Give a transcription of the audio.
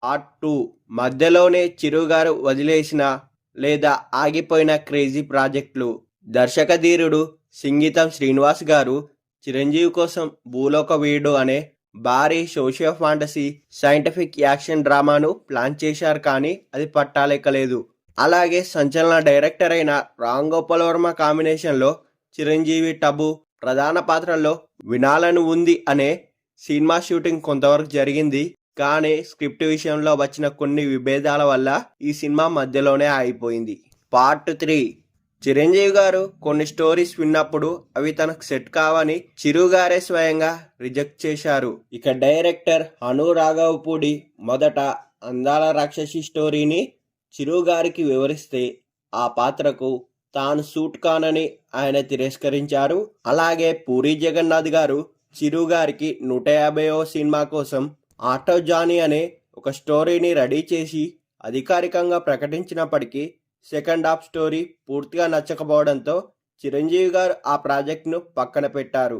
Part 2 మధ్యలోనే చిరు గారు వదిలేసిన లేదా ఆగిపోయిన క్రేజీ ప్రాజెక్టులు. దర్శకధీరుడు సింగీతం శ్రీనివాస్ గారు చిరంజీవి కోసం భూలోక వీరుడు అనే భారీ సోషియో ఫాంటసీ సైంటిఫిక్ యాక్షన్ డ్రామాను ప్లాన్ చేశారు, కానీ అది పట్టాలెక్కలేదు. అలాగే సంచలన డైరెక్టర్ అయిన రామ్ గోపాల్ వర్మ కాంబినేషన్లో చిరంజీవి, టబు ప్రధాన పాత్రల్లో వినాలని ఉంది అనే సినిమా షూటింగ్ కొంతవరకు జరిగింది. కానీ స్క్రిప్ట్ విషయంలో వచ్చిన కొన్ని విభేదాల వల్ల ఈ సినిమా మధ్యలోనే ఆగిపోయింది. పార్ట్ 3 చిరంజీవి గారు కొన్ని స్టోరీస్ విన్నప్పుడు అవి తనకు సెట్ కావని చిరు గారే స్వయంగా రిజెక్ట్ చేశారు. ఇక డైరెక్టర్ అను రాఘవపూడి మొదట అందాల రాక్షసి స్టోరీని చిరు గారికి వివరిస్తే ఆ పాత్రకు తాను సూట్ కానని ఆయన తిరస్కరించారు. అలాగే పూరి జగన్నాథ్ గారు చిరు గారికి 150వ సినిమా కోసం ఆటో జానీ అనే ఒక స్టోరీని రెడీ చేసి అధికారికంగా ప్రకటించినప్పటికీ సెకండ్ హాఫ్ స్టోరీ పూర్తిగా నచ్చకపోవడంతో చిరంజీవి గారు ఆ ప్రాజెక్ట్ను పక్కన పెట్టారు.